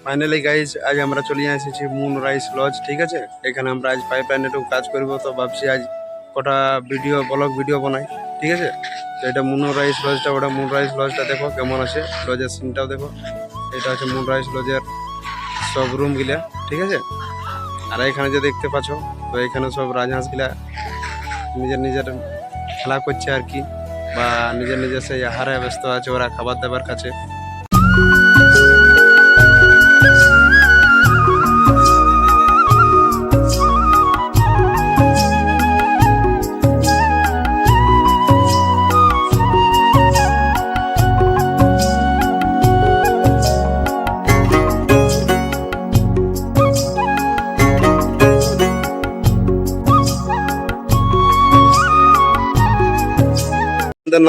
Finally guys আজ আমরা চলে এসেছি মুনরাইজ লজ। ঠিক আছে, এখানে আমরা আজ পাইপ লাইনের কাজ করব। তো ভাবছি আজ কটা ব্লগ ভিডিও বানাই। ঠিক আছে, তো এটা মুনরাইজ লজটা, ওটা মুনরাইজ লজটা দেখো কেমন আছে, লজের সিনটাও দেখো। এটা হচ্ছে মুনরাইজ লজের সব রুমগুলা। ঠিক আছে, আর এখানে যে দেখতে পাচ্ছ, তো এখানে সব রাজহাঁসগুলা নিজের নিজের খেলা করছে আর কি, বা নিজের নিজের সেই আহারে ব্যস্ত আছে, ওরা খাবার দাবার কাছে।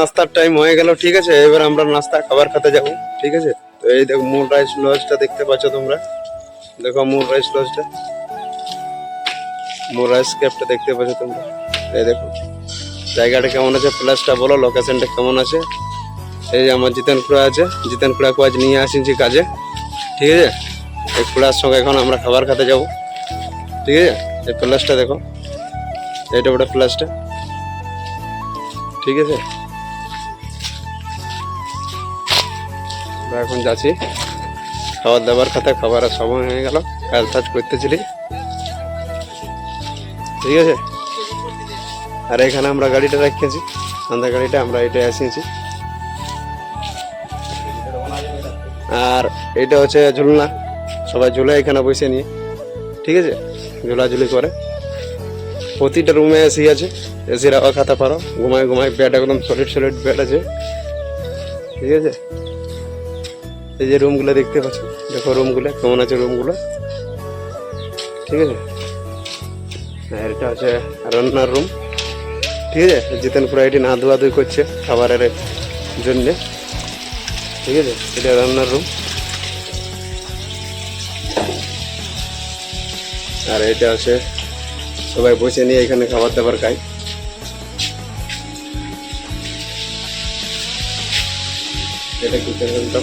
নাস্তার টাইম হয়ে গেল। ঠিক আছে, এবার আমরা নাস্তা খাবার খেতে যাবো। ঠিক আছে, তো এই দেখো মুনরাইজ লজটা দেখতে পাচ্ছ তোমরা, দেখো মুনরাইজ লজটা, মুনরাইজ ক্যাপটা দেখতে পাচ্ছ তোমরা। এই দেখো জায়গাটা কেমন আছে, প্লেসটা বলো, লোকেশনটা কেমন আছে। এই যে আমার জিতেন খুড়া আছে, জিতেন খুড়াকে আজ নিয়ে আসিছি কাজে। ঠিক আছে, এই খুড়ার সঙ্গে এখন আমরা খাবার খেতে যাবো। ঠিক আছে, এই প্লেসটা দেখো, এইটা ওটা প্লেসটা। ঠিক আছে, আমরা এখন যাচ্ছি খাবার দাবার খাতে, খাবারের সময় হয়ে গেল, কাজ টাজ করতেছিলি। ঠিক আছে, আর এখানে আমরা গাড়িটা রেখেছি, সন্ধ্যা গাড়িটা আমরা এটা এসেছি। আর এটা হচ্ছে ঝুলনা, সবাই ঝুলে এখানে বসে নিয়ে। ঠিক আছে, ঝুলাঝুলি করে। প্রতিটা রুমে এসি আছে, এসির হাওয়া খাতে পারো, ঘুমায় ঘুমায়, বেড একদম সলিড বেড আছে। ঠিক আছে, এই যে রুমগুলো দেখতে পাচ্ছ, দেখো রুমগুলো কেমন আছে রুমগুলো। ঠিক আছে, আর এটা হচ্ছে রান্নার রুম। ঠিক আছে, জিতেন পুরা এটি না ধোয়াধুই করছে খাবারের জন্যে। ঠিক আছে, এটা রান্নার রুম। আর এটা হচ্ছে সবাই বসে নিয়ে এখানে খাবার দাবার খায়। এটা কিচেন রুমটা,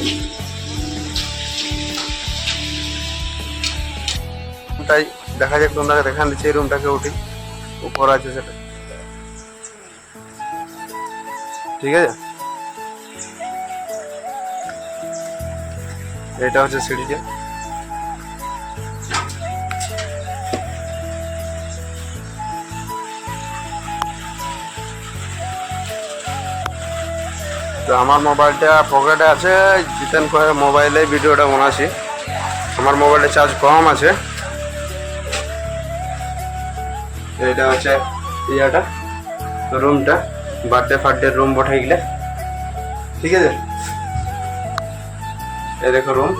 তাই দেখা যাক, তোমরা দেখান দিচ্ছি এই রুমটাকে উঠি, উপর আছে সেটা। ঠিক আছে, এটা হচ্ছে সিঁড়িটা। তো আমার মোবাইলটা পকেটে আছে, জিতেন করে মোবাইলে ভিডিওটা বানাচ্ছি। আমার মোবাইলে চার্জ কম আছে। এটা হচ্ছে ইয়াটা, রুমটা, বার্থডে রুম বটে গেলে। ঠিক আছে, এই দেখো রুম।